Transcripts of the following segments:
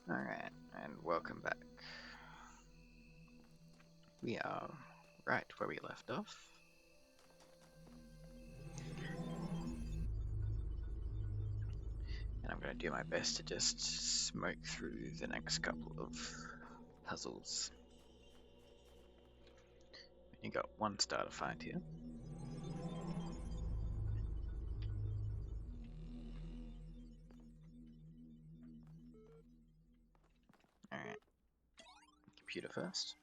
Alright, and welcome back. We are right where we left off. And I'm going to do my best to just smoke through the next couple of puzzles. You got one star to find here. Alright, computer first.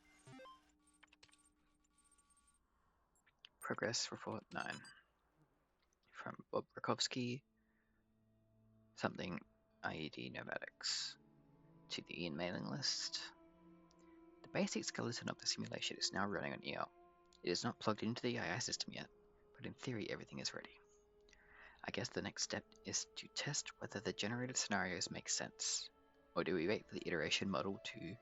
Progress report 9. From Bob Rakowski, something IED Novatics. To the Ian mailing list. The basic skeleton of the simulation is now running on EL. It is not plugged into the AI system yet, but in theory everything is ready. I guess the next step is to test whether the generated scenarios make sense. Or do we wait for the iteration model to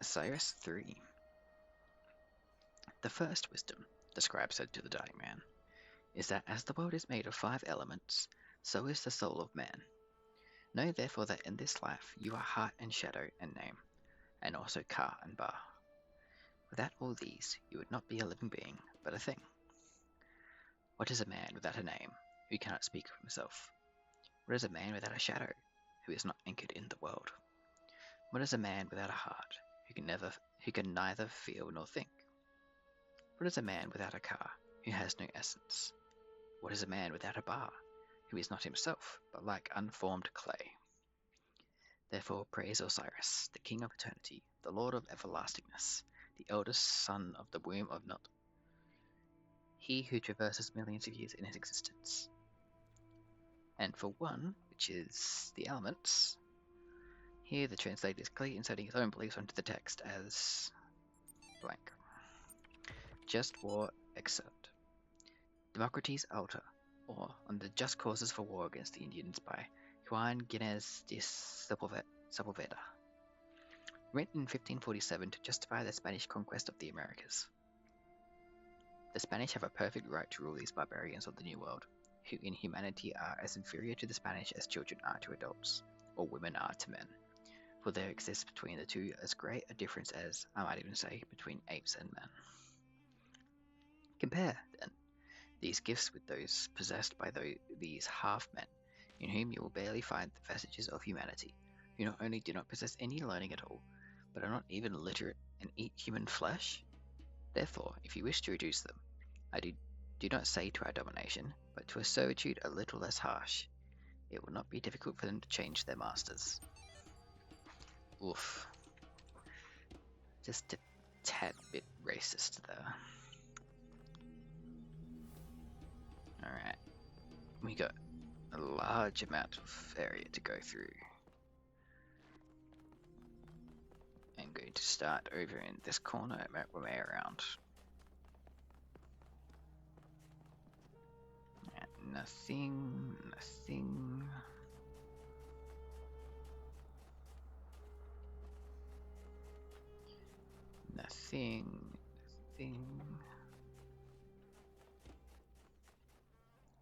Cyrus 3? The first wisdom, the scribe said to the dying man, is that as the world is made of 5 elements, so is the soul of man. Know therefore that in this life you are heart and shadow and name, and also ka and ba. Without all these, you would not be a living being, but a thing. What is a man without a name, who cannot speak of himself? What is a man without a shadow, who is not anchored in the world? What is a man without a heart, who can neither feel nor think? What is a man without a car, who has no essence? What is a man without a bar, who is not himself, but like unformed clay? Therefore praise Osiris, the king of eternity, the lord of everlastingness, the eldest son of the womb of Nut, he who traverses millions of years in his existence. And for one, which is the elements, here the translator is clearly inserting his own beliefs onto the text as blank. Just war excerpt. Democrates Alta, or on the just causes for war against the Indians by Juan Gines de Sepulveda. Written in 1547 to justify the Spanish conquest of the Americas. The Spanish have a perfect right to rule these barbarians of the New World, who in humanity are as inferior to the Spanish as children are to adults, or women are to men, for there exists between the two as great a difference as, I might even say, between apes and men. Compare, then, these gifts with those possessed by these half-men, in whom you will barely find the vestiges of humanity, who not only do not possess any learning at all, but are not even literate and eat human flesh. Therefore, if you wish to reduce them, I do not say to our domination, but to a servitude a little less harsh, it will not be difficult for them to change their masters. Oof. Just a tad bit racist there. Alright. We got a large amount of area to go through. I'm going to start over in this corner and work my way around. Nothing.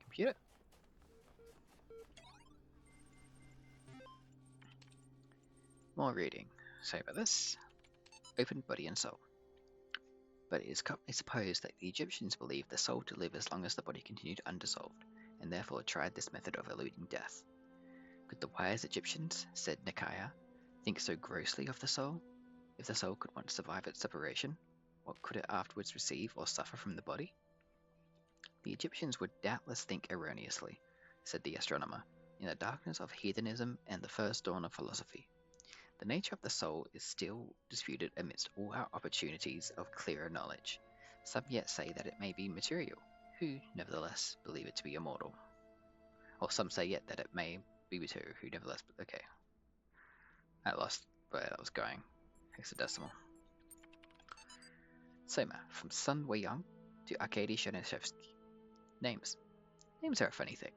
Computer. More reading. Sorry about this. Open body and soul. But it is commonly supposed that the Egyptians believed the soul to live as long as the body continued undissolved, and therefore tried this method of eluding death. Could the wise Egyptians, said Nikaya, think so grossly of the soul? If the soul could once survive its separation, what could it afterwards receive or suffer from the body? The Egyptians would doubtless think erroneously, said the astronomer, in the darkness of heathenism and the first dawn of philosophy. The nature of the soul is still disputed amidst all our opportunities of clearer knowledge. Some yet say that it may be material, who, nevertheless, believe it to be immortal. Or some say yet that it may be material, who nevertheless... Okay. I lost where that was going. Hexadecimal. Soma, from Sun Weiyang to Arkady Chernyshevsky. Names. Names are a funny thing.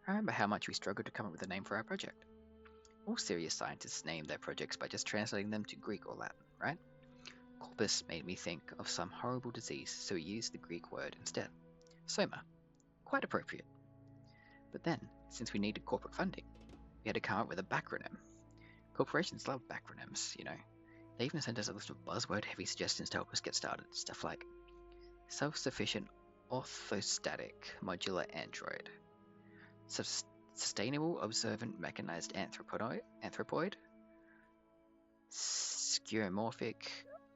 I remember how much we struggled to come up with a name for our project. All serious scientists name their projects by just translating them to Greek or Latin, right? Corpus made me think of some horrible disease, so we used the Greek word instead. Soma. Quite appropriate. But then, since we needed corporate funding, we had to come up with a backronym. Corporations love backronyms, you know. They even sent us a list of buzzword-heavy suggestions to help us get started. Stuff like self-sufficient orthostatic modular android, sustainable observant mechanized anthropoid, skeuomorphic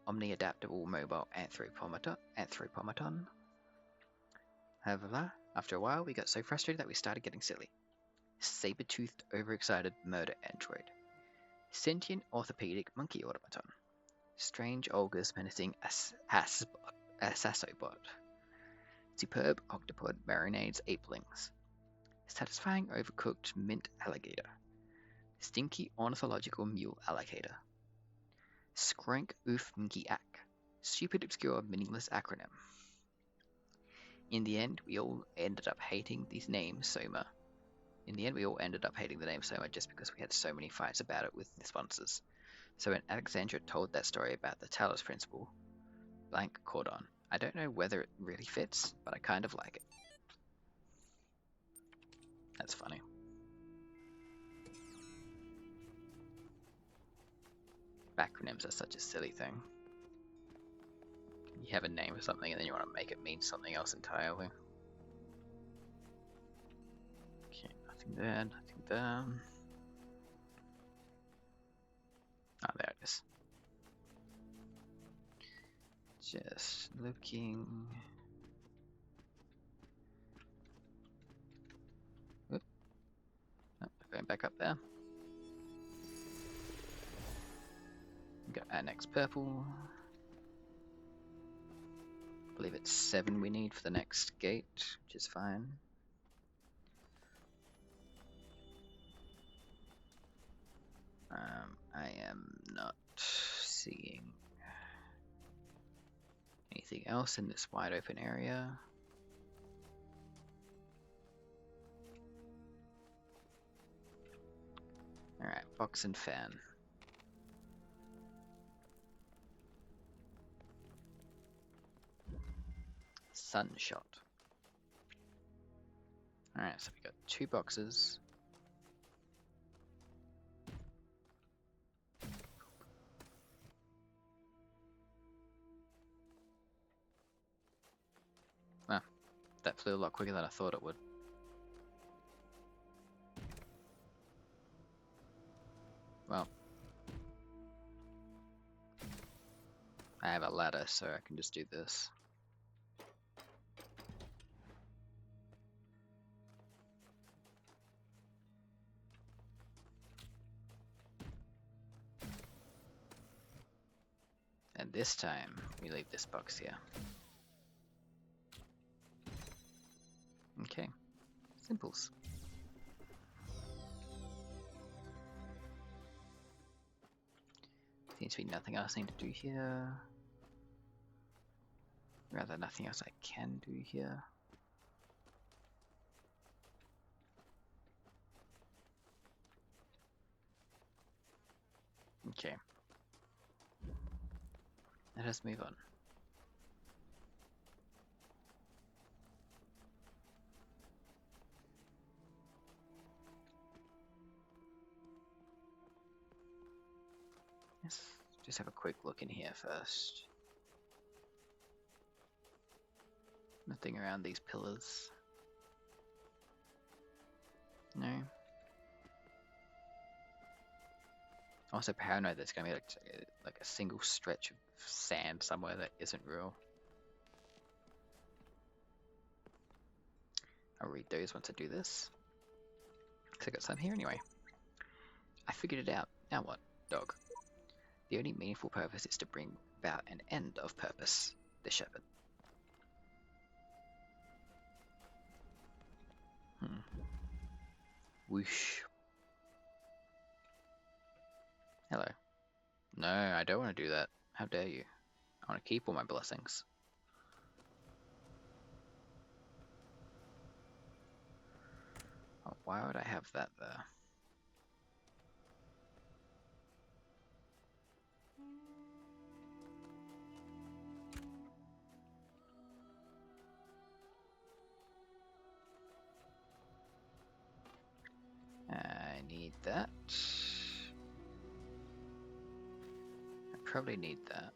omni-adaptable mobile anthropomaton. However, after a while, we got so frustrated that we started getting silly. Saber-toothed, overexcited murder android. Sentient orthopedic monkey automaton. Strange Olga's menacing assassobot. Superb octopod marinades apelings. Satisfying overcooked mint alligator. Stinky ornithological mule alligator. Skrank oof minky ack. Stupid obscure meaningless acronym. In the end, we all ended up hating the name Soma just because we had so many fights about it with the sponsors. So when Alexandra told that story about the Talos Principle, blank caught on. I don't know whether it really fits, but I kind of like it. That's funny. Acronyms are such a silly thing. You have a name for something and then you want to make it mean something else entirely. Okay, nothing there, nothing there. Oh, there it is. Just looking. Oop. Oh, going back up there. We got our next purple. I believe it's 7 we need for the next gate, which is fine. I am not seeing anything else in this wide open area. Alright, box and fan. Sunshot. Alright, so we got 2 boxes. Wow, that flew a lot quicker than I thought it would. Well, I have a ladder, so I can just do this. And this time, we leave this box here. Okay, simples. Seems to be nothing else I need to do here. Rather, nothing else I can do here. Okay. Let us move on. Let's just have a quick look in here first. Nothing around these pillars. No. Also paranoid there's gonna be like a single stretch of sand somewhere that isn't real. I'll read those once I do this. Cause I got some here anyway. I figured it out. Now what, dog? The only meaningful purpose is to bring about an end of purpose. The shepherd. Whoosh. Hello. No, I don't want to do that. How dare you? I want to keep all my blessings. Oh, why would I have that there? I need that. I probably need that.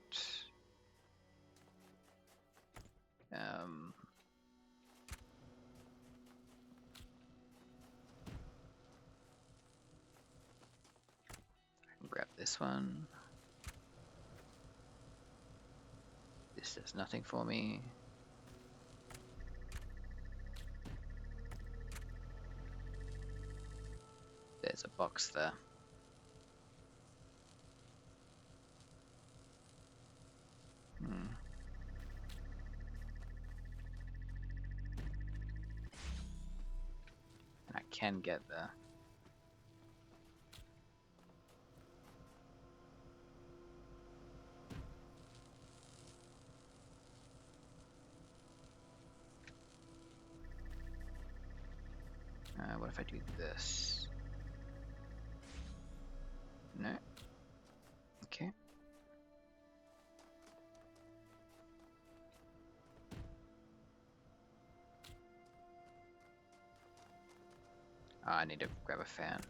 I can grab this one. This does nothing for me. There's a box there. And I can get there. What if I do this? No. Okay. I need to grab a fan.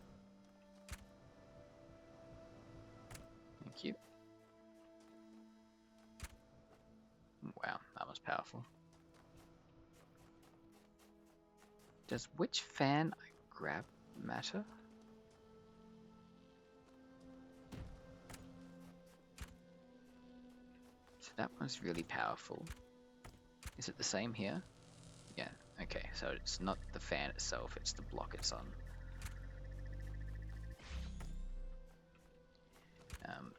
Thank you. Wow, that was powerful. Does which fan I grab matter? So that one's really powerful. Is it the same here? Yeah, okay, so it's not the fan itself, it's the block it's on.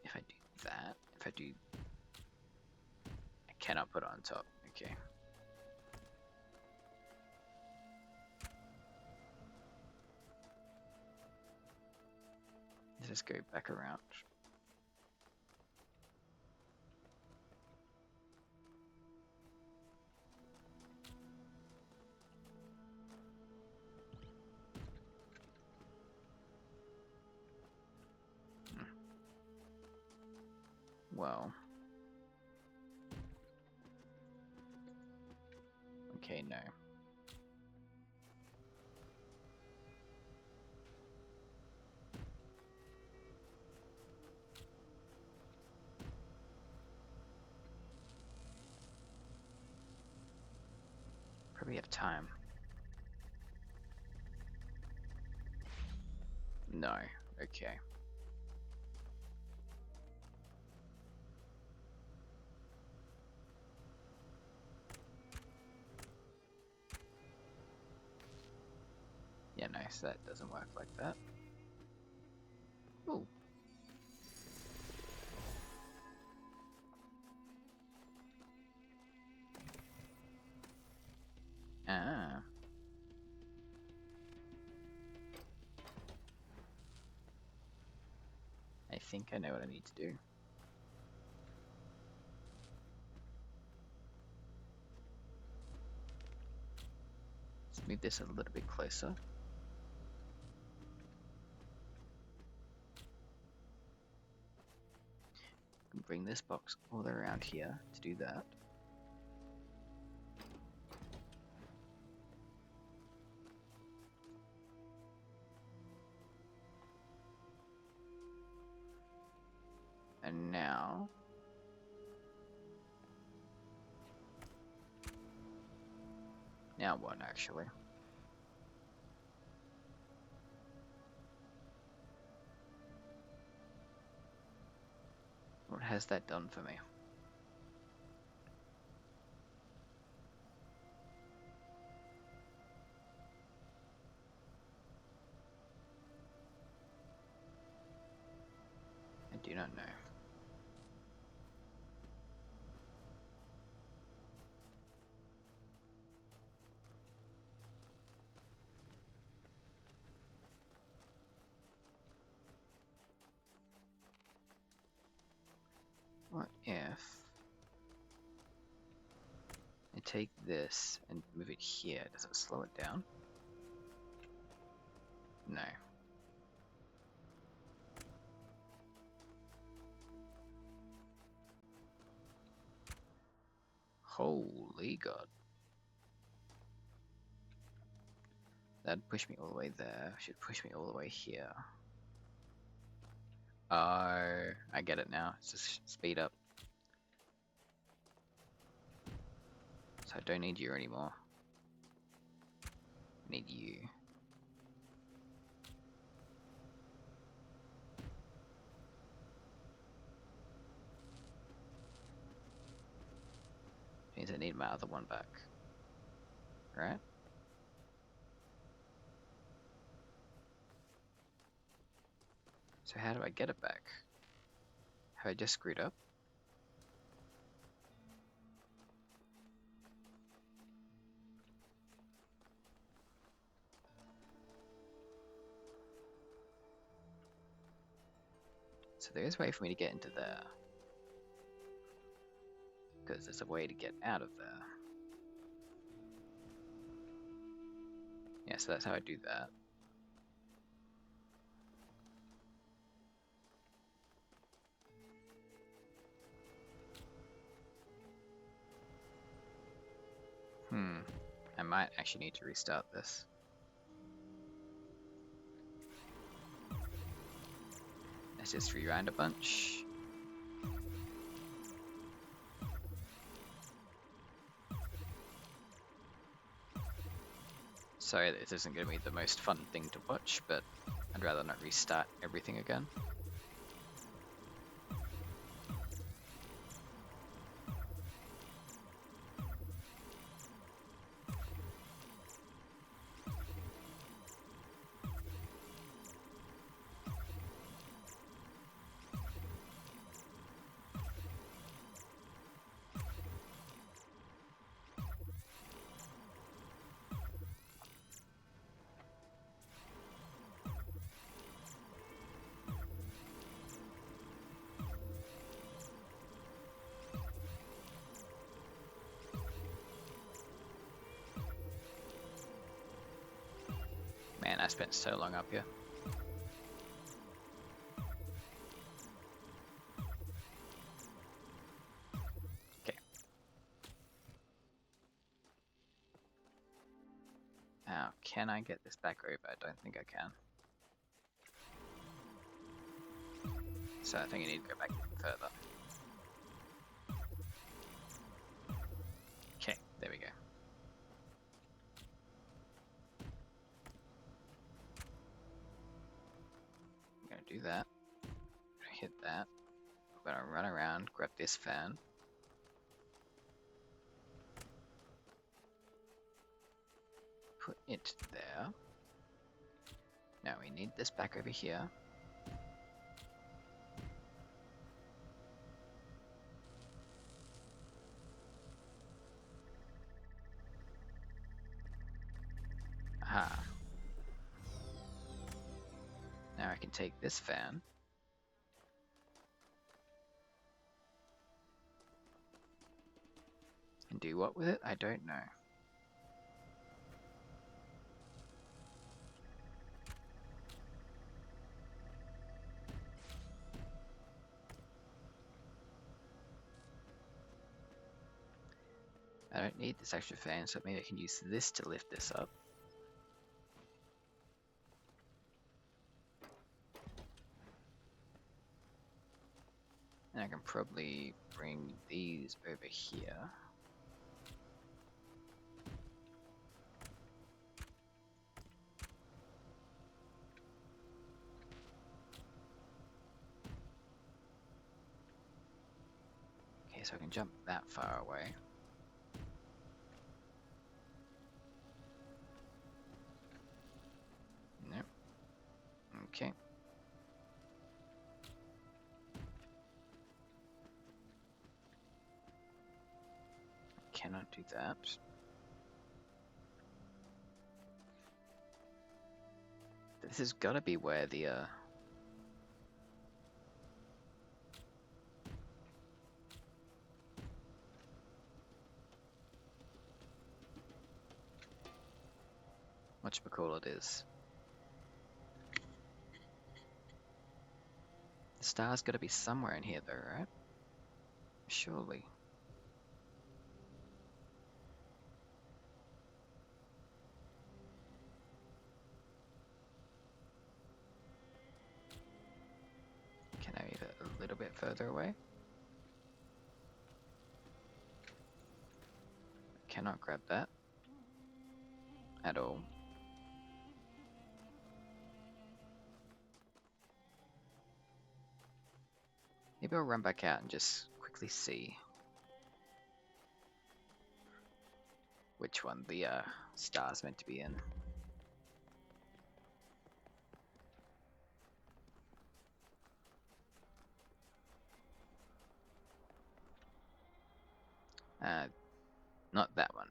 If I do that, if I do... I cannot put it on top, okay. Let's just go back around. Well. Okay, no. Probably have time. No, okay. Yeah, no, so that doesn't work like that. Ooh. Ah. I think I know what I need to do. Let's move this a little bit closer. Bring this box all around here to do that. And now... Now what, actually? What has that done for me? I do not know. What if I take this and move it here? Does it slow it down? No. Holy God. That'd push me all the way there. Should push me all the way here. Oh, I get it now. It's just speed up. So I don't need you anymore. I need you. Means I need my other one back. Right? So how do I get it back? Have I just screwed up? So there is a way for me to get into there. Because there's a way to get out of there. Yeah, so that's how I do that. I might actually need to restart this. Let's just rewind a bunch. Sorry, this isn't going to be the most fun thing to watch, but I'd rather not restart everything again. Man, I spent so long up here. Okay. Now, can I get this back over? I don't think I can. So I think I need to go back even further. Okay, there we go. I'm gonna do that. Hit that. I'm gonna run around, grab this fan. Put it there. Now we need this back over here. Aha. Now I can take this fan. And do what with it? I don't know. I don't need this extra fan, so maybe I can use this to lift this up. And I can probably bring these over here. Okay, so I can jump that far away. Nope. Okay. Cannot do that. This has got to be where the whatchamacallit it is. The star's got to be somewhere in here, though, right? Surely. further away. Cannot grab that at all. Maybe I'll run back out and just quickly see which one the star's meant to be in. Not that one.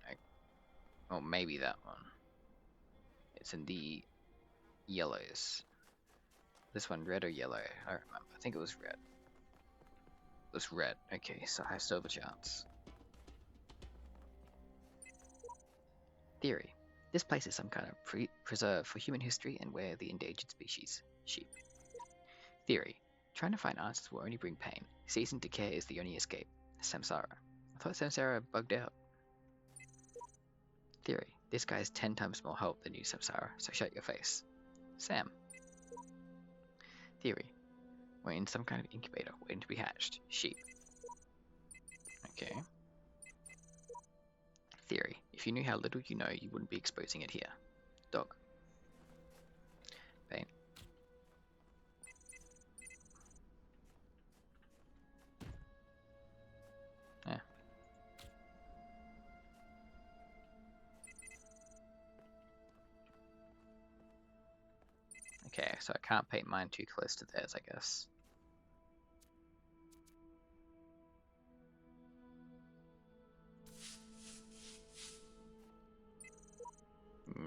Or maybe that one. It's in the yellows. This one, red or yellow? I don't remember. I think it was red. It was red. Okay, so I still have a chance. Theory. This place is some kind of preserve for human history and where the endangered species. Sheep. Theory. Trying to find answers will only bring pain. Seasoned decay is the only escape. Samsara. I thought Samsara bugged out. Theory. This guy has 10 times more help than you, Samsara, so shut your face. Sam. Theory. We're in some kind of incubator, waiting to be hatched. Sheep. Okay. Theory. If you knew how little you know, you wouldn't be exposing it here. Dog. Bane. Yeah. Okay, so I can't paint mine too close to theirs, I guess.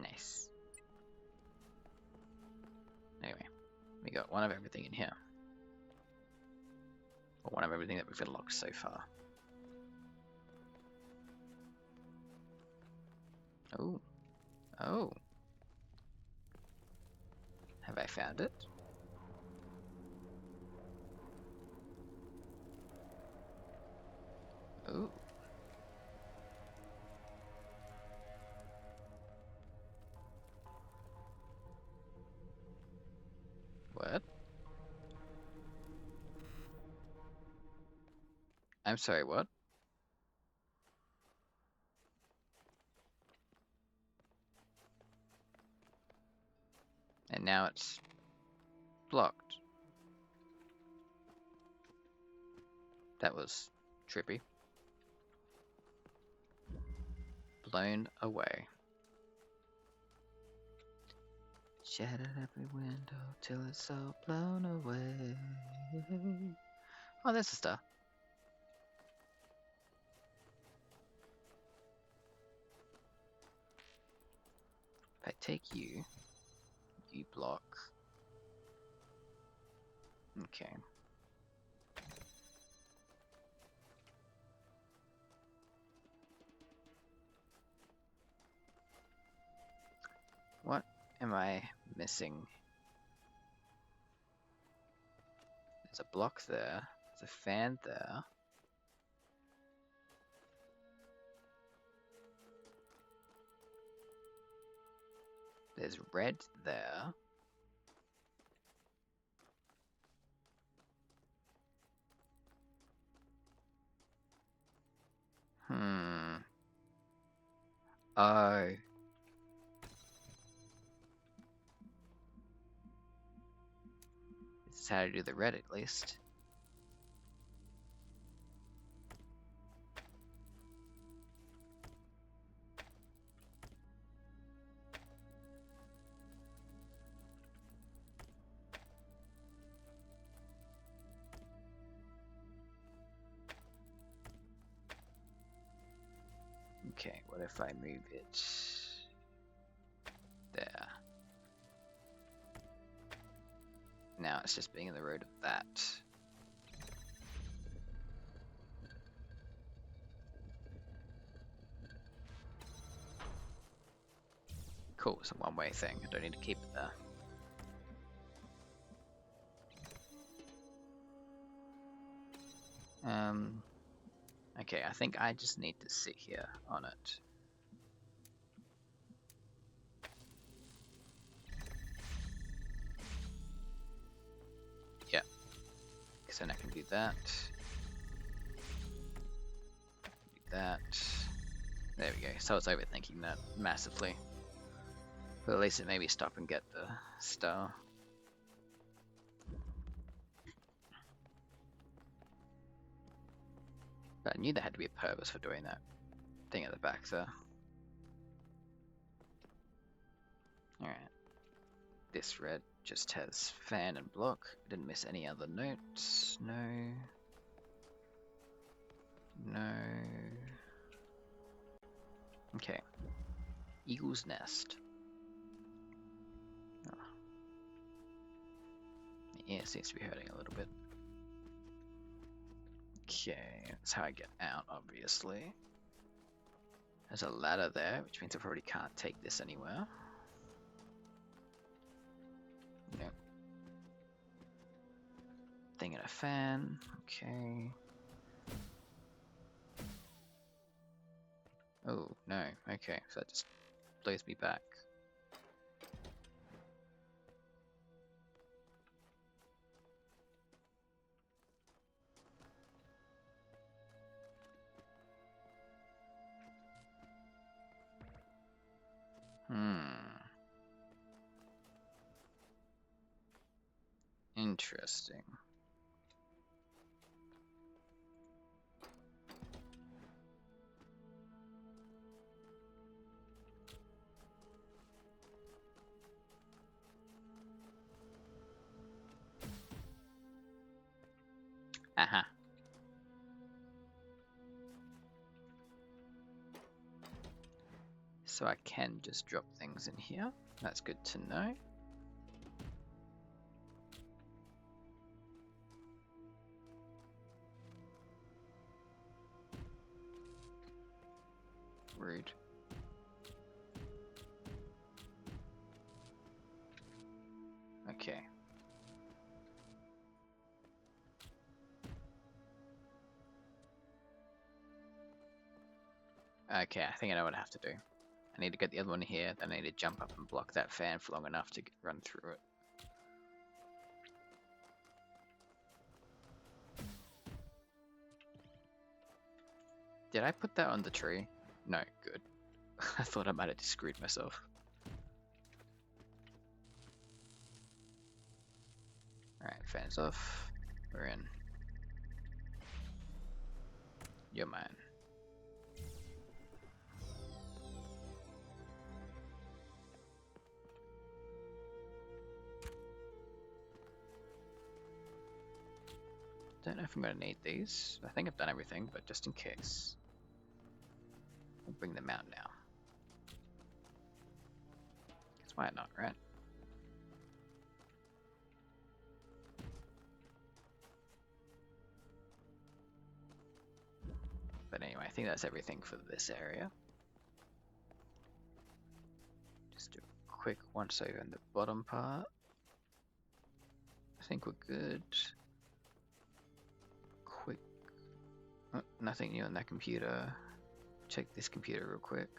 Nice. Anyway, we got one of everything in here. Or one of everything that we've unlocked so far. Oh. Oh. Have I found it? Oh. What? I'm sorry, what? And now it's blocked. That was trippy. Blown away. Shattered every window till it's all blown away. Oh, there's a star. If I take you, you block. Okay. What am I missing? There's a block there. There's a fan there. There's red there. Oh. This is how to do the red, at least. Okay, what if I move it there? Now it's just being in the road of that. Cool, it's a one-way thing. I don't need to keep it there. Okay, I think I just need to sit here on it. Yeah, because then I can do that. Do that. There we go. So I was overthinking that massively. But at least it made me stop and get the star. But I knew there had to be a purpose for doing that thing at the back there. Alright. This red just has fan and block. Didn't miss any other notes. No. No. Okay. Eagle's Nest. Oh. The ear seems to be hurting a little bit. Okay, that's how I get out, obviously. There's a ladder there, which means I probably can't take this anywhere. Nope. Thing and a fan. Okay. Oh, no. Okay, so that just blows me back. Interesting. Aha. So I can just drop things in here. That's good to know. Rude. Okay. Okay, I think I know what I have to do. I need to get the other one here, then I need to jump up and block that fan for long enough to run through it. Did I put that on the tree? No, good. I thought I might have just screwed myself. Alright, fans off. We're in. You're mine. Don't know if I'm going to need these. I think I've done everything, but just in case. I'll bring them out now. Because why not, right? But anyway, I think that's everything for this area. Just do a quick once over in the bottom part. I think we're good. Quick. Oh, nothing new on that computer. Check this computer real quick.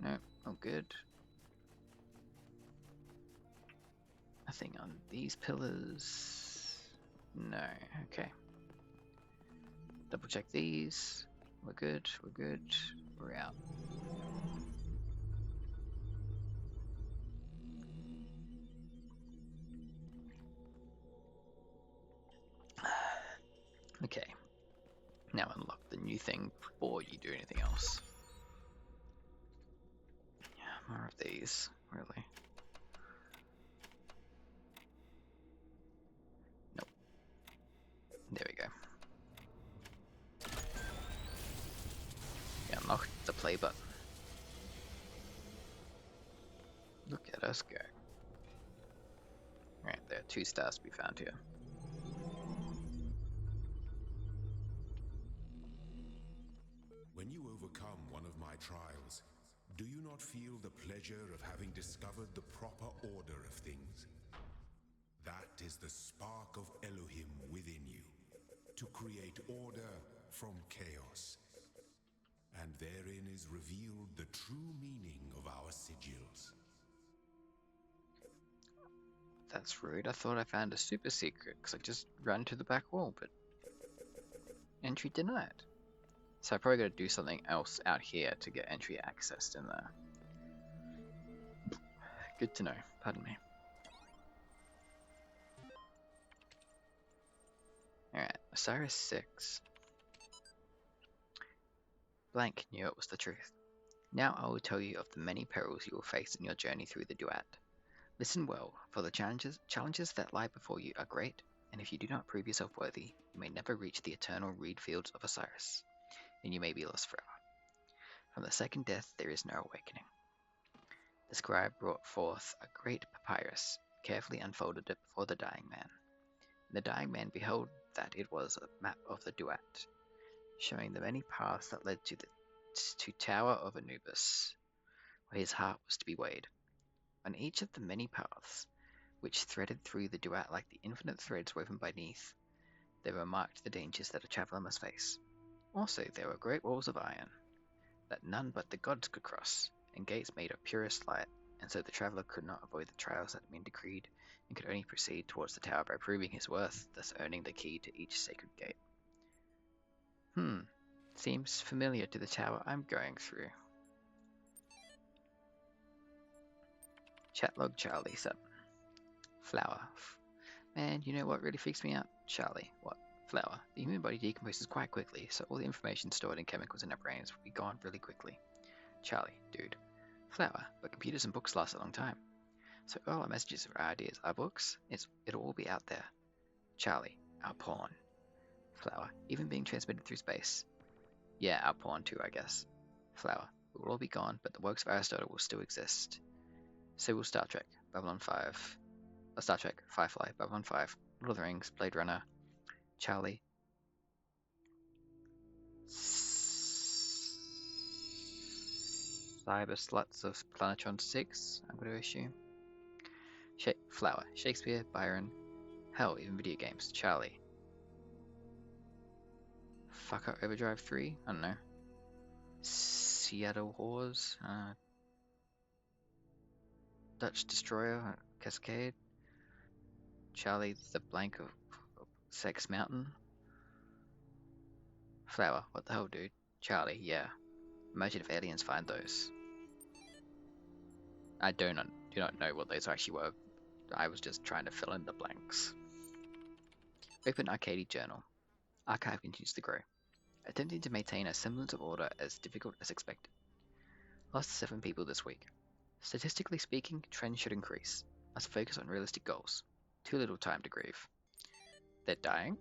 No, all good. Nothing on these pillars. No, okay. Double check these. We're good, we're good. We're out. Okay. Now unlock the new thing before you do anything else. Yeah, more of these, really. Nope. There we go. Yeah, unlock the play button. Look at us go. Right, there are 2 stars to be found here. When you overcome one of my trials, do you not feel the pleasure of having discovered the proper order of things? That is the spark of Elohim within you, to create order from chaos. And therein is revealed the true meaning of our sigils. That's rude. I thought I found a super secret because I just ran to the back wall, but entry denied. So I probably got to do something else out here to get entry accessed in there. Good to know. Pardon me. Alright, Osiris 6. Blank knew it was the truth. Now I will tell you of the many perils you will face in your journey through the duat. Listen well, for the challenges that lie before you are great, and if you do not prove yourself worthy, you may never reach the eternal reed fields of Osiris, and you may be lost forever. From the second death there is no awakening. The scribe brought forth a great papyrus, carefully unfolded it before the dying man. The dying man beheld that it was a map of the duat, showing the many paths that led to the Tower of Anubis, where his heart was to be weighed. On each of the many paths, which threaded through the duat like the infinite threads woven beneath, there were marked the dangers that a traveller must face. Also, there were great walls of iron, that none but the gods could cross, and gates made of purest light, and so the traveller could not avoid the trials that had been decreed, and could only proceed towards the tower by proving his worth, thus earning the key to each sacred gate. Seems familiar to the tower I'm going through. Chatlog Charlie 7. Flower. Man, you know what really freaks me out? Charlie. What? Flower. The human body decomposes quite quickly, so all the information stored in chemicals in our brains will be gone really quickly. Charlie. Dude. Flower. But computers and books last a long time. So all our messages, our ideas, our books, it'll all be out there. Charlie. Our porn. Flower. Even being transmitted through space. Yeah, our porn too, I guess. Flower. It will all be gone, but the works of Aristotle will still exist. So will Star Trek, Babylon 5, Star Trek, Firefly, Babylon 5, Lord of the Rings, Blade Runner, Charlie, Cyber Sluts of Planetron 6, I'm going to assume. Flower, Shakespeare, Byron, hell, even video games, Charlie. Fuck Up Overdrive 3, I don't know. Seattle Whores, Dutch Destroyer, Cascade, Charlie the Blank of Sex Mountain. Flower, what the hell, dude? Charlie, yeah. Imagine if aliens find those. I do not know what those actually were. I was just trying to fill in the blanks. Open Arcade Journal. Archive continues to grow. Attempting to maintain a semblance of order as difficult as expected. Lost 7 people this week. Statistically speaking, trends should increase. Must focus on realistic goals. Too little time to grieve. They're dying?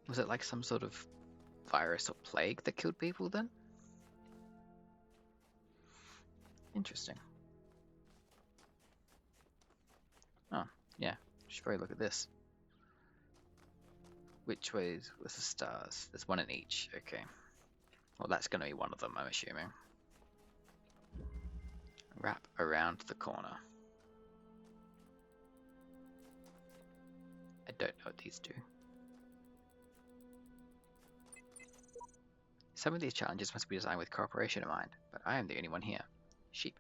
Was it like some sort of virus or plague that killed people then? Interesting. Oh, yeah. Should probably look at this. Which ways was the stars? There's one in each. Okay. Well, that's going to be one of them, I'm assuming. Wrap around the corner. I don't know what these do. Some of these challenges must be designed with cooperation in mind, but I am the only one here. Sheep.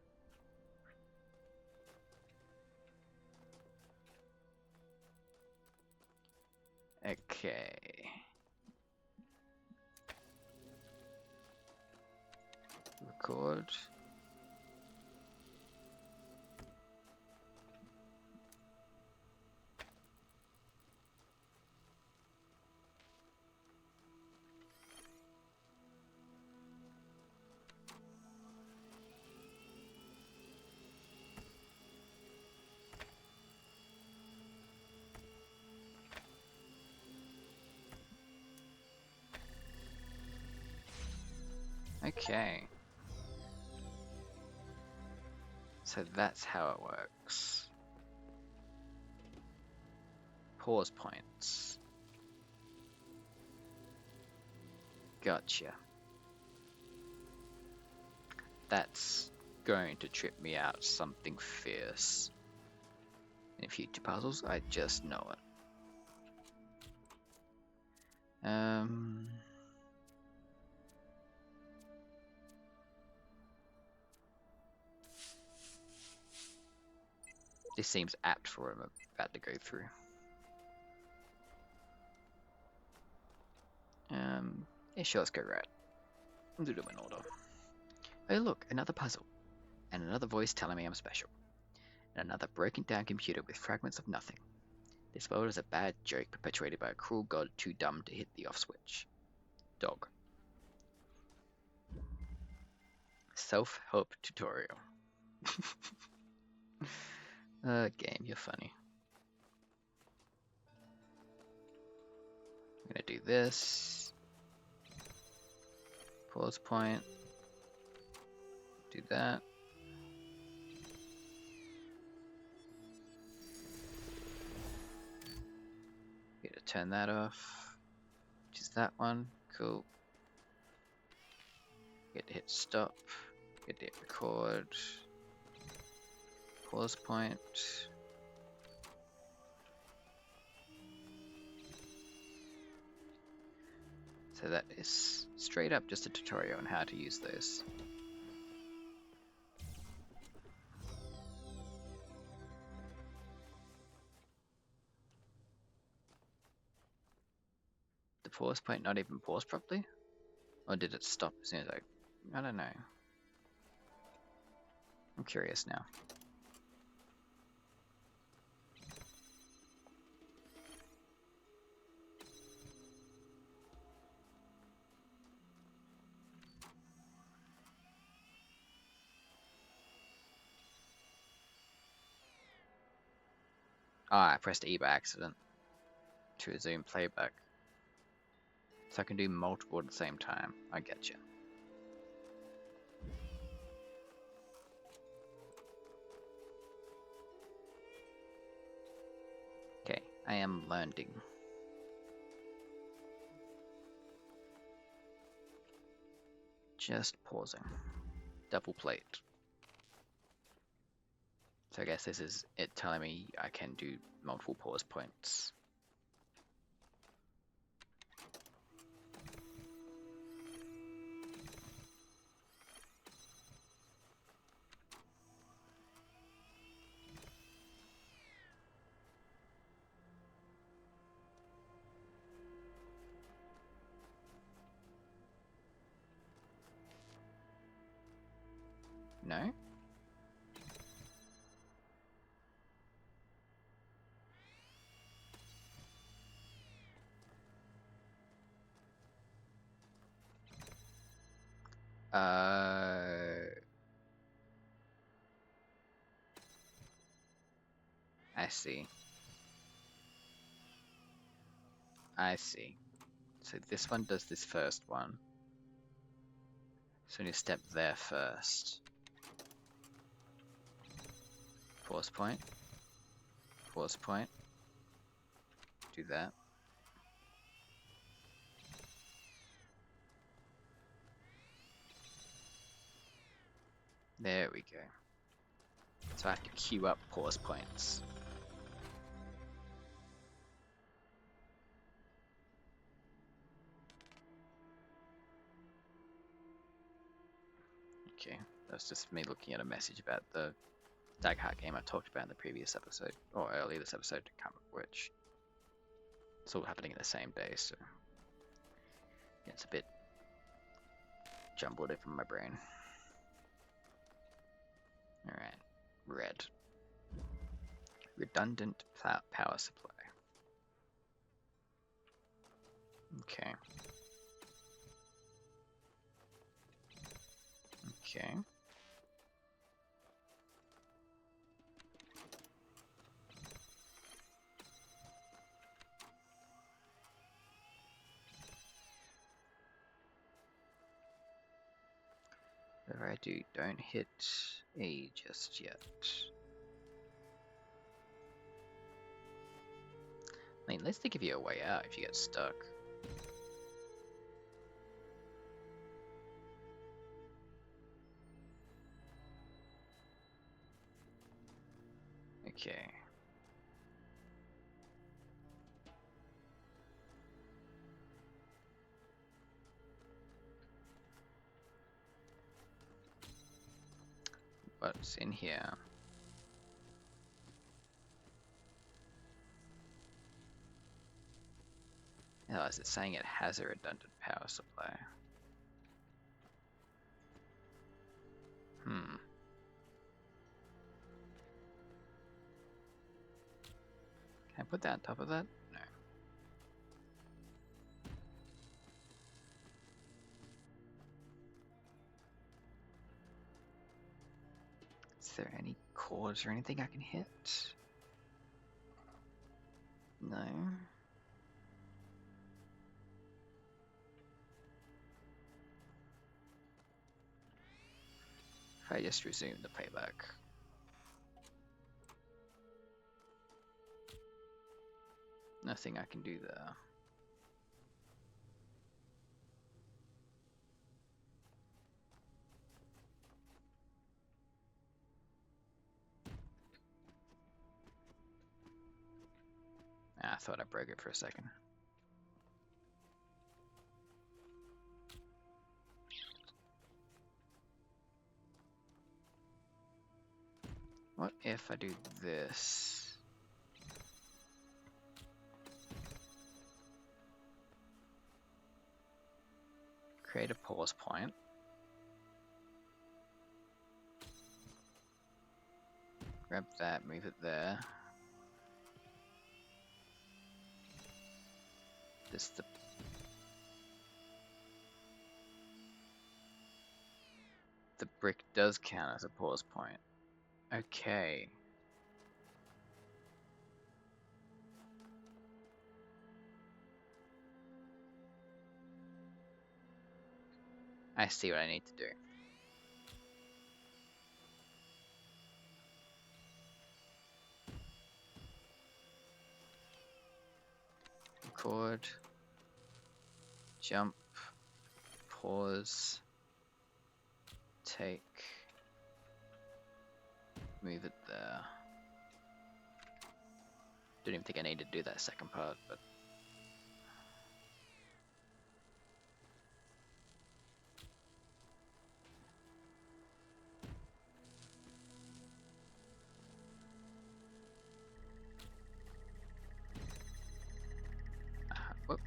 Okay. Record. Okay. So that's how it works. Pause points. Gotcha. That's going to trip me out something fierce. In future puzzles, I just know it. This seems apt for what I'm about to go through. Yeah, sure, let's go right. Do them in order. Oh look, another puzzle. And another voice telling me I'm special. And another broken down computer with fragments of nothing. This world is a bad joke perpetuated by a cruel god too dumb to hit the off switch. Dog. Self-help tutorial. Game, you're funny. I'm gonna do this. Pause point. Do that. Get to turn that off. Which is that one. Cool. Get to hit stop. Get to hit record. Pause point. So that is straight up just a tutorial on how to use those. The pause point not even pause properly? Or did it stop as soon as I don't know. I'm curious now. Ah, I pressed E by accident to resume playback. So I can do multiple at the same time. I get you. Okay, I am learning. Just pausing. Double plate. So I guess this is it telling me I can do multiple pause points. No? I see. I see. So this one does this first one. So you step there first. Pause point. Pause point. Do that. There we go. So I have to queue up pause points. Okay, that's just me looking at a message about the Dag Heart game I talked about in the previous episode, or earlier this episode, I can't remember which. It's all happening in the same day, so yeah, it's a bit jumbled up in my brain. Alright, red. Redundant power supply. Okay. Okay. Whatever I do, don't hit A just yet. I mean, let's give you a way out if you get stuck. Okay. What's in here? Oh, is it saying it has a redundant power supply? Hmm. Can I put that on top of that? No. Is there any cords or anything I can hit? No. If I just resume the playback. Nothing I can do there. Ah, I thought I broke it for a second. What if I do this? Create a pause point. Grab that, move it there. This the brick does count as a pause point. Okay. I see what I need to do. Record. Jump. Pause. Take. Move it there. Didn't even think I needed to do that second part, but whoop.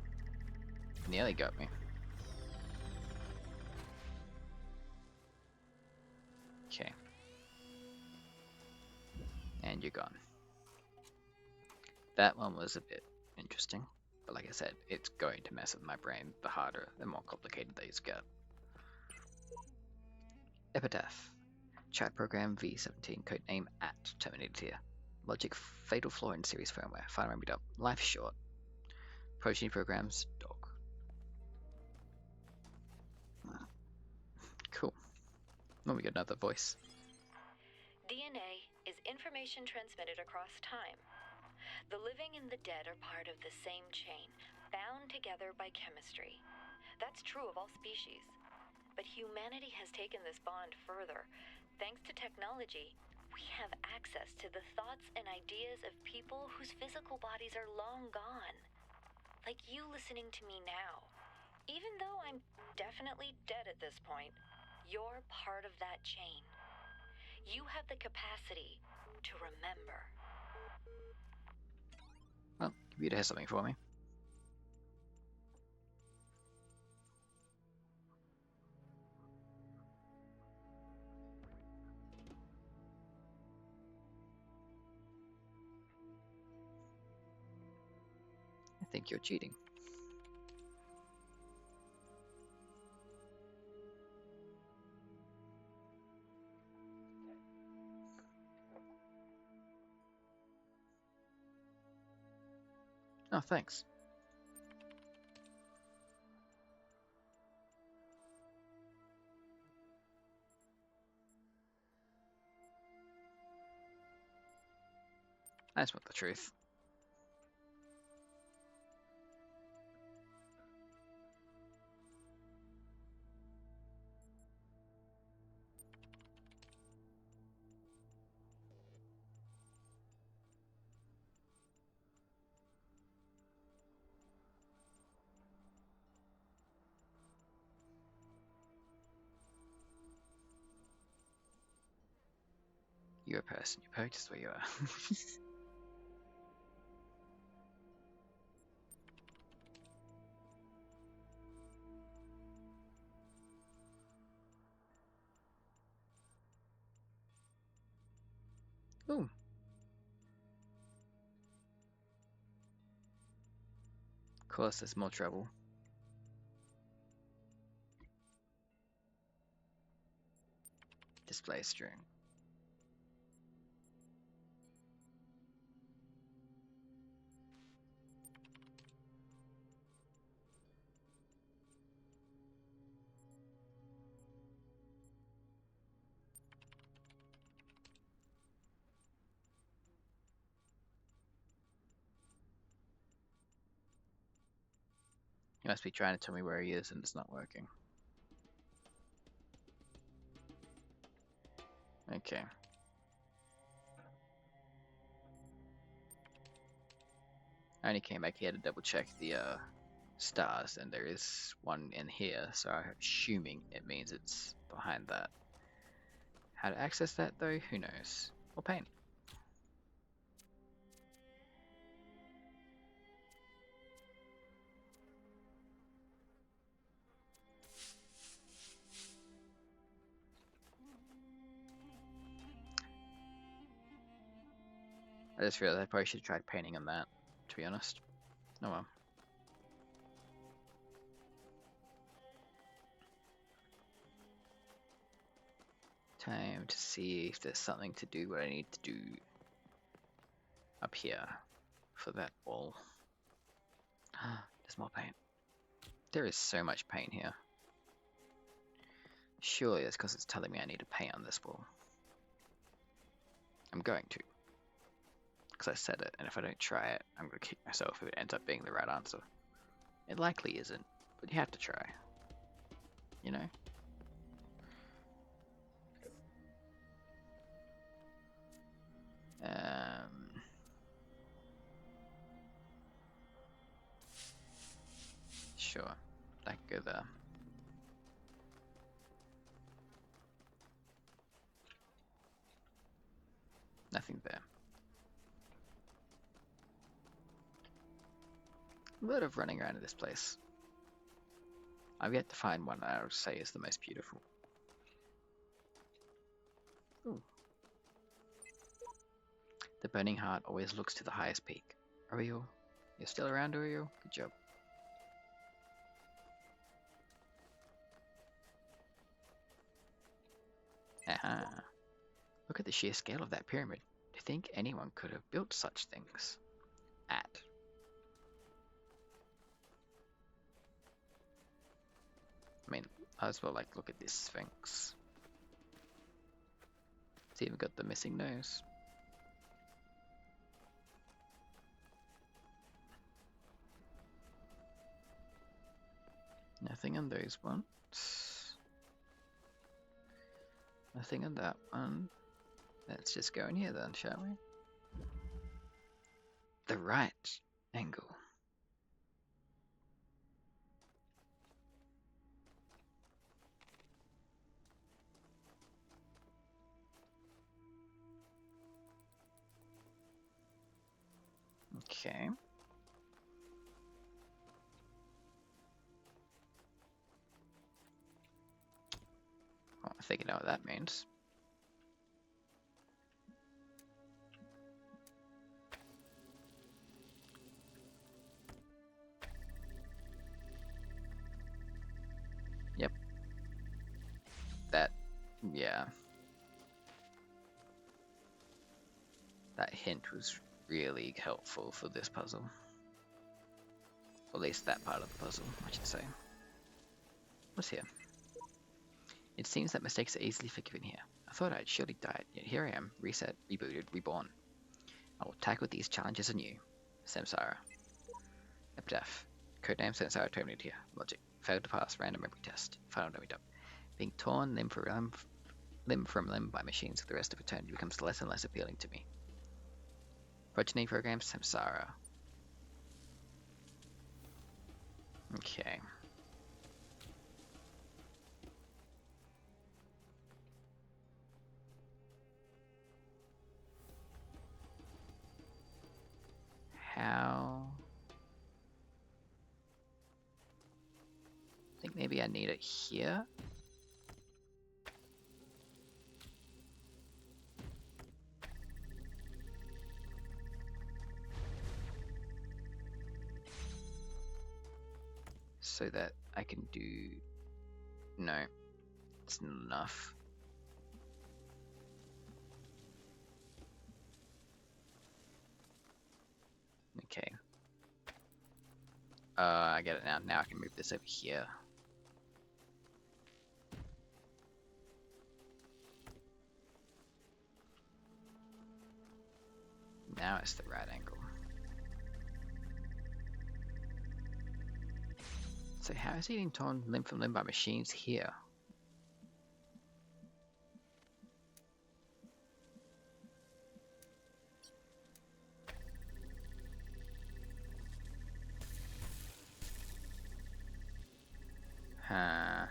Nearly got me. Okay. And you're gone. That one was a bit interesting, but like I said, it's going to mess with my brain the harder and more complicated these get. Epitaph. Chat program V17, codename @terminated here. Logic fatal flaw in series firmware. Final memory dump. Life short. Progeny programs dog. Cool. Well, we got another voice. DNA is information transmitted across time. The living and the dead are part of the same chain, bound together by chemistry. That's true of all species. But humanity has taken this bond further. Thanks to technology, we have access to the thoughts and ideas of people whose physical bodies are long gone. Like you listening to me now. Even though I'm definitely dead at this point, you're part of that chain. You have the capacity to remember. Well, computer has something for me. I think you're cheating. Oh, thanks. I just want the truth. You're a person. You practice where you are. Ooh. Of course, there's more trouble. Display string. He must be trying to tell me where he is and it's not working. Okay. I only came back here to double check the stars, and there is one in here, so I'm assuming it means it's behind that. How to access that though, who knows? Or paint. I just realized I probably should have tried painting on that, to be honest. Oh well. Time to see if there's something to do what I need to do up here for that wall. There's more paint. There is so much paint here. Surely it's because it's telling me I need to paint on this wall. I'm going to. Because I said it, and if I don't try it, I'm going to kick myself if it ends up being the right answer. It likely isn't, but you have to try. You know? Sure. That could go there. Nothing there. A lot of running around in this place. I've yet to find one that I would say is the most beautiful. Ooh. The burning heart always looks to the highest peak. Ariel, you're still around, Ariel? Good job. Aha. Look at the sheer scale of that pyramid. To think anyone could have built such things. At. I mean, I as well like look at this Sphinx. It's even got the missing nose. Nothing on those ones. Nothing on that one. Let's just go in here then, shall we? The right angle. Okay. Well, I think I know what that means. Yep. That, yeah. That hint was really helpful for this puzzle. Or at least that part of the puzzle, I should say. What's here? It seems that mistakes are easily forgiven here. I thought I'd surely died, yet here I am, reset, rebooted, reborn. I will tackle these challenges anew. Samsara. Epitaph. Codename Samsara terminated here. Logic. Failed to pass random memory test. Final dummy up. Being torn limb from limb by machines for the rest of eternity becomes less and less appealing to me. Progeny program Samsara. Okay. How? I think maybe I need it here. so that I can do... No, it's not enough. Okay. I get it now. Now I can move this over here. Now it's the right angle. So how is he being torn limb from limb by machines here? Huh.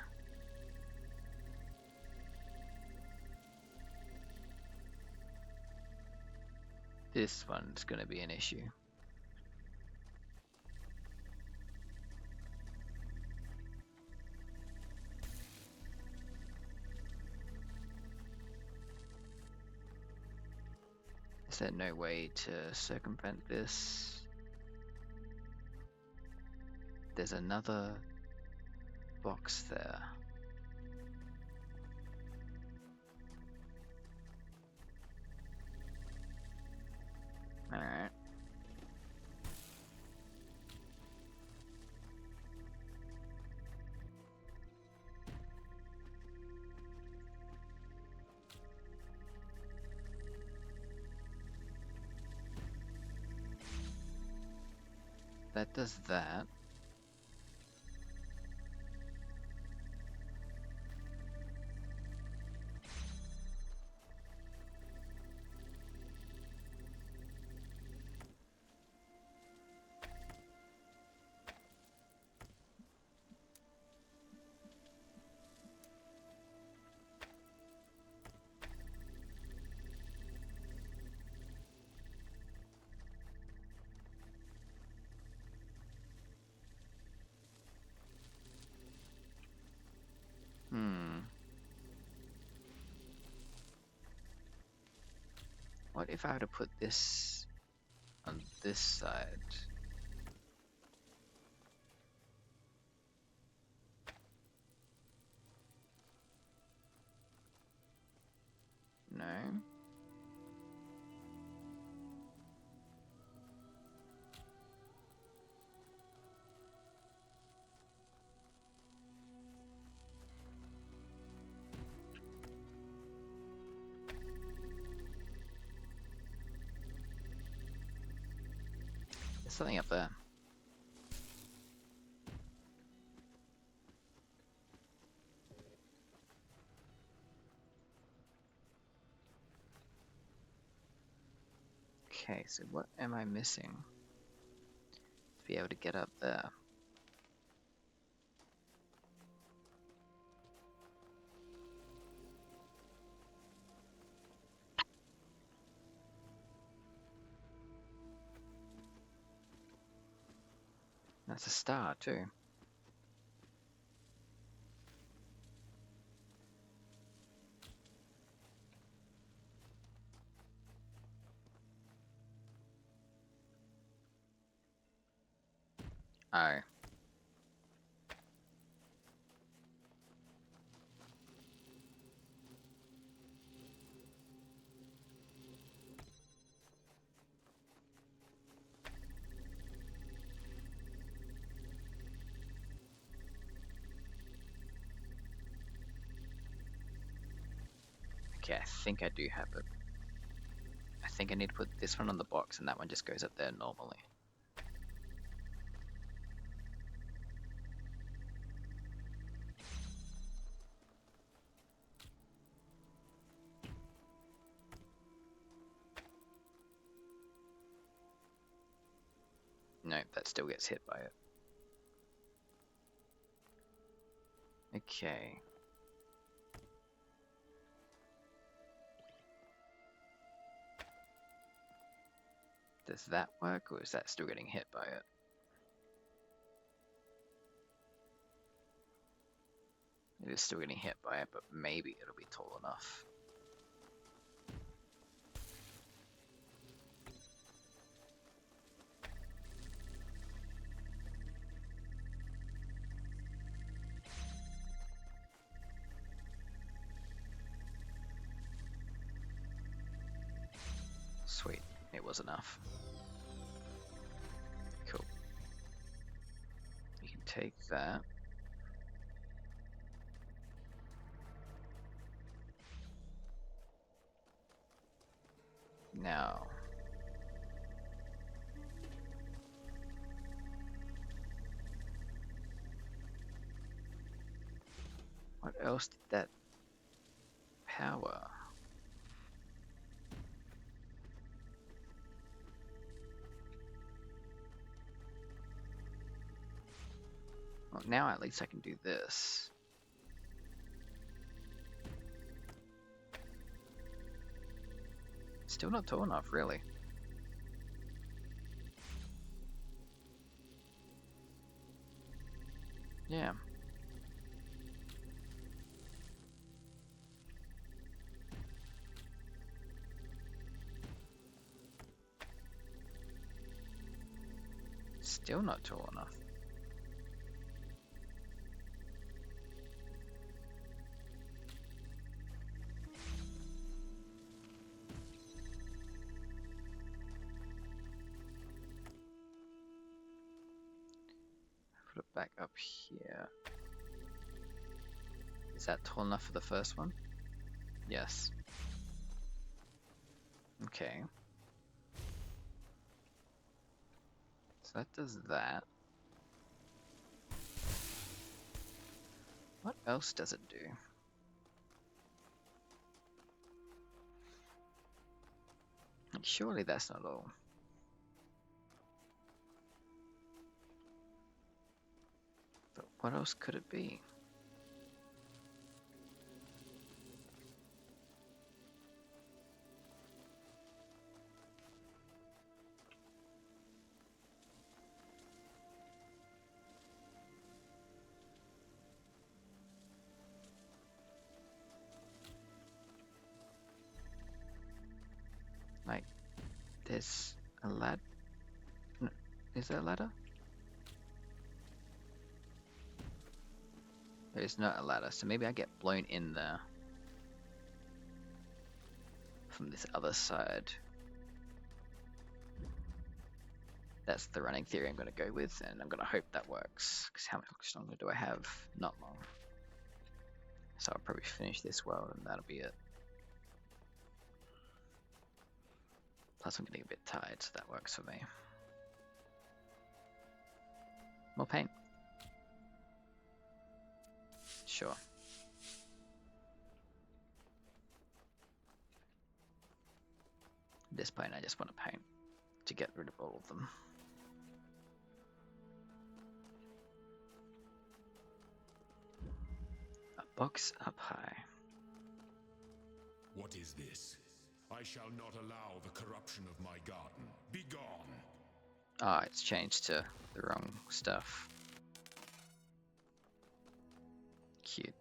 This one's gonna be an issue. Is there no way to circumvent this? There's another box there. Alright. That does that. What if I were to put this on this side? No? There's something up there. Okay, so what am I missing to be able to get up there? That's a star too. Oh. Okay, I think I do have it. I think I need to put this one on the box and that one just goes up there normally. No, that still gets hit by it. Okay. Does that work, or is that still getting hit by it? It is still getting hit by it, but maybe it'll be tall enough. was enough. Cool. You can take that. Now, what else did that power? Well, now at least I can do this. Still not tall enough, really. Yeah. Still not tall enough. Put it back up here. Is that tall enough for the first one? Yes. Okay. So that does that. What else does it do? Surely that's not all. But what else could it be? Like, there's a ladder. No, is there a ladder? There's not a ladder, so maybe I get blown in there from this other side. That's the running theory I'm going to go with, and I'm going to hope that works. Because how much longer do I have? Not long. So I'll probably finish this world, and that'll be it. Plus I'm getting a bit tired, so that works for me. More paint. Sure. At this point I just want to paint to get rid of all of them. A box up high. What is this? I shall not allow the corruption of my garden. Be gone! Ah, it's changed to the wrong stuff. Cute.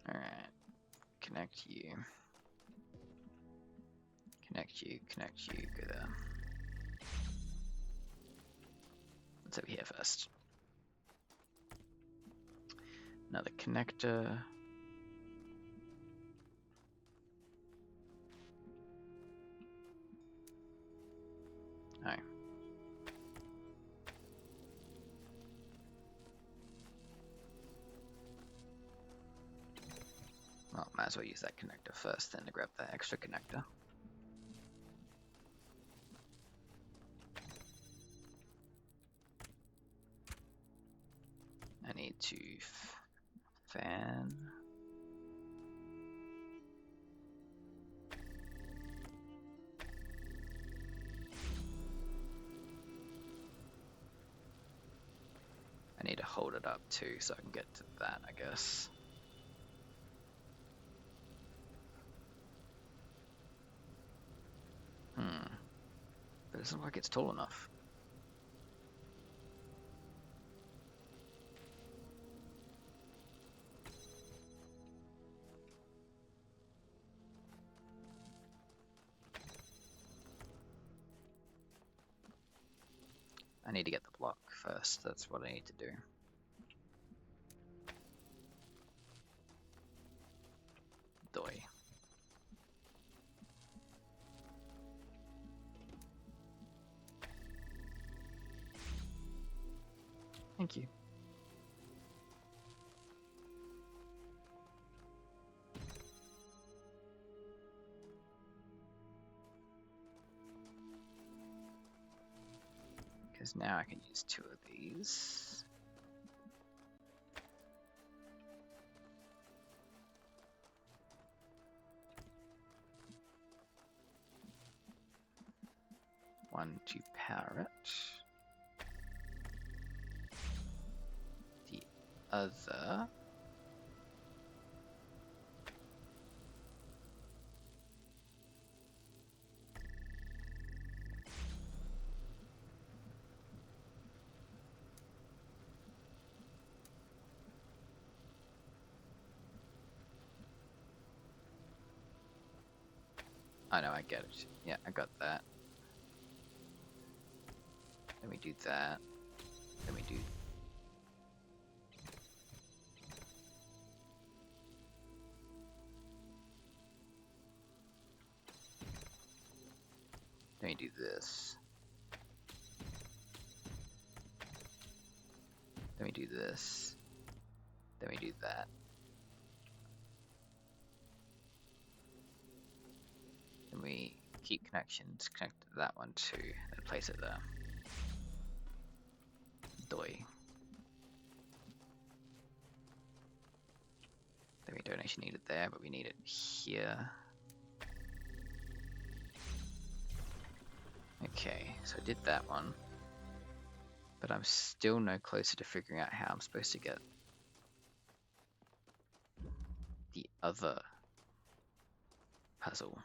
Alright. Connect you. Connect you, go there. What's over here first? Another connector. Oh. Well, might as well use that connector first, then to grab that extra connector. I need to fan. I need to hold it up too so I can get to that, I guess. But it doesn't look like it's tall enough. I need to get the block first, that's what I need to do. Doi. Thank you. Because now I can use 2 of these. One to power it. The other. I know, I get it. Yeah, I got that. Let me do that. Let me do. Let me do this. Let me do this. Let me do that. Then we keep connections, connect to that one too, and place it there. Doi. Then we don't actually need it there, but we need it here. Okay, so I did that one. But I'm still no closer to figuring out how I'm supposed to get the other puzzle.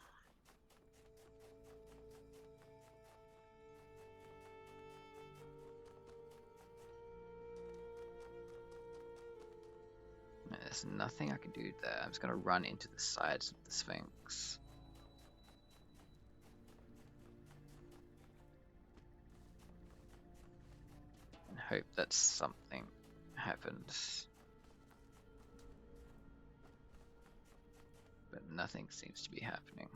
There's nothing I can do there. I'm just going to run into the sides of the Sphinx. And hope that something happens. But nothing seems to be happening.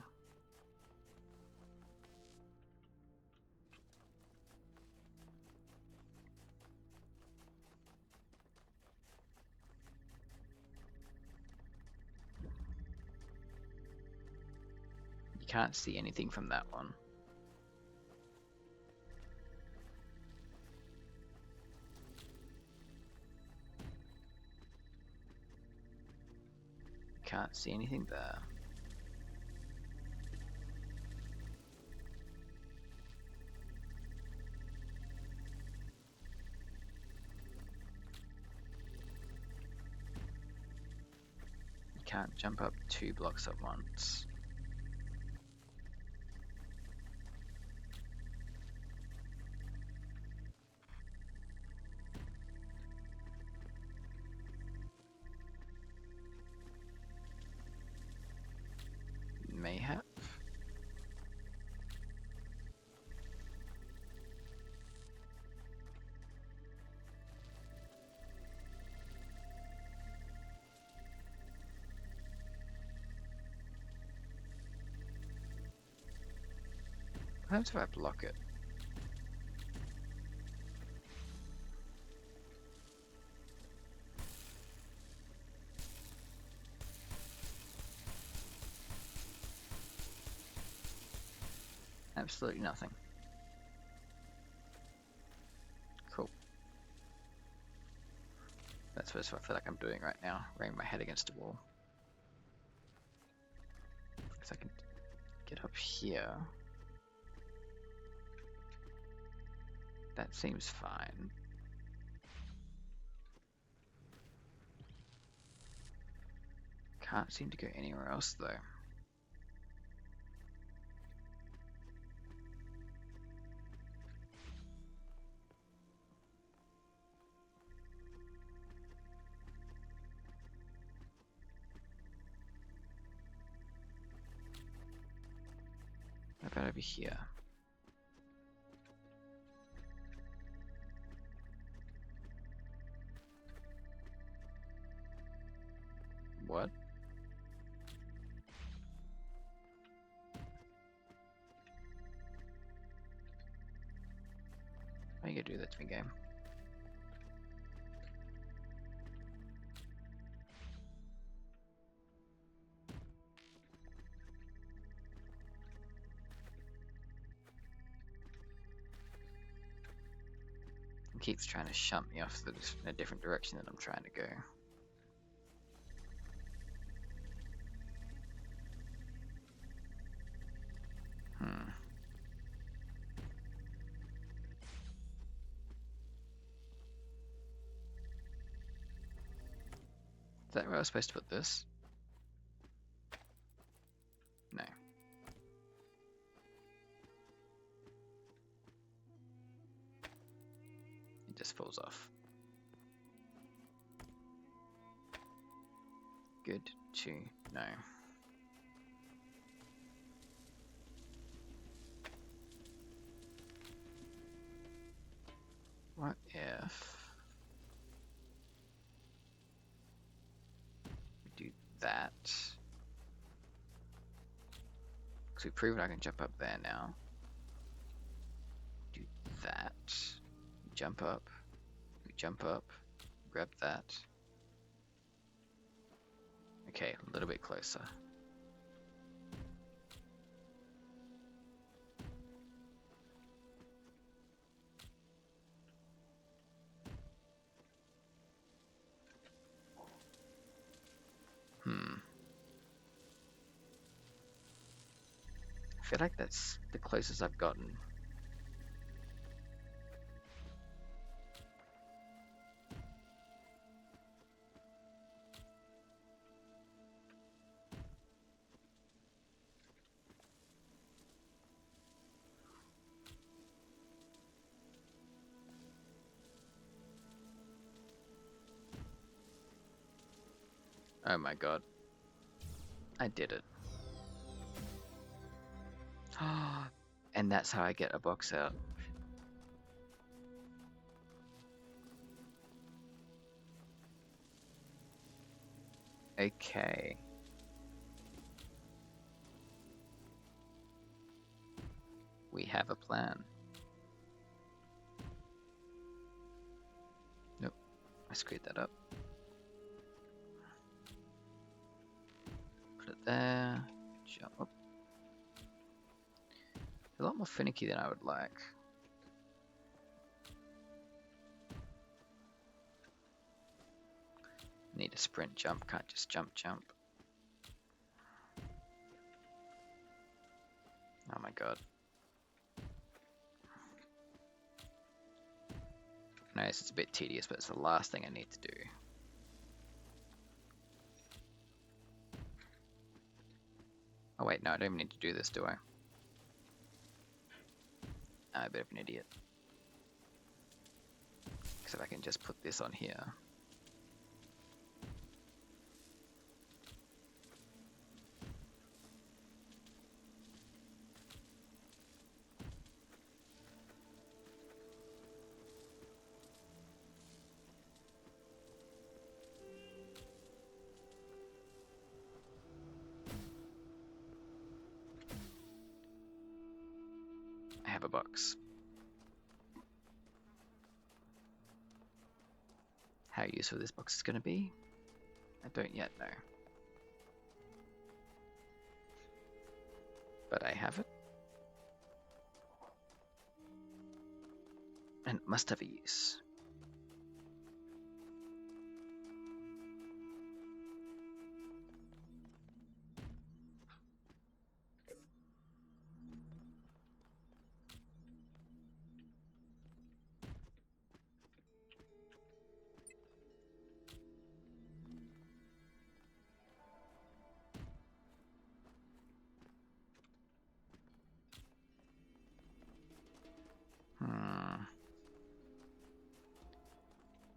You can't see anything from that one. Can't see anything there. You can't jump up 2 blocks at once. Mayhap. What happens if I block it? Absolutely nothing. Cool. That's what I feel like I'm doing right now, ramming my head against a wall. Because I can get up here. That seems fine. Can't seem to go anywhere else though. What about over here? What? Why are you gonna do that to me, game? keeps trying to shunt me off in a different direction than I'm trying to go. Is that where I was supposed to put this? No. It just falls off. Good to know. What if we do that? Because we've proven I can jump up there now. Do that. Jump up. We jump up. Grab that. Okay, a little bit closer. I feel like that's the closest I've gotten. Oh my god. I did it. And that's how I get a box out. Okay. We have a plan. Nope. I screwed that up. Put it there. Jump up. A lot more finicky than I would like. Need a sprint jump, can't just jump. Oh my god. I know it's a bit tedious, but it's the last thing I need to do. Oh wait, no, I don't even need to do this, do I? I'm a bit of an idiot. Because if I can just put this on here. I have a box. How useful this box is going to be, I don't yet know. But I have it. And it must have a use.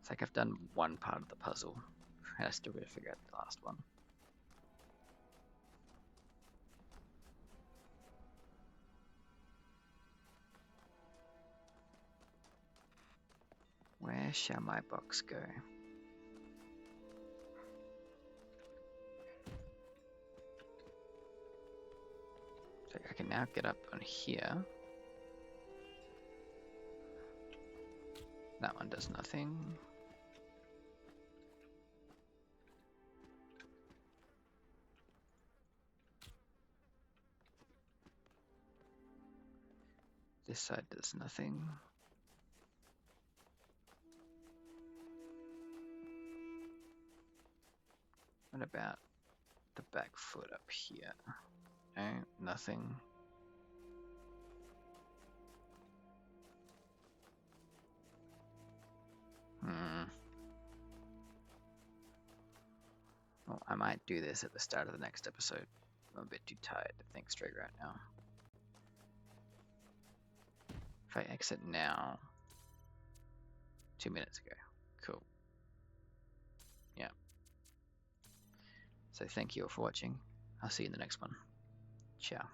It's like I've done one part of the puzzle. I still gotta figure out the last one. Where shall my box go? So I can now get up on here. That one does nothing. This side does nothing. What about the back foot up here? No, nothing. Well, I might do this at the start of the next episode. I'm a bit too tired to think straight right now. If I exit now, 2 minutes ago. Cool. Yeah. So thank you all for watching. I'll see you in the next one. Ciao.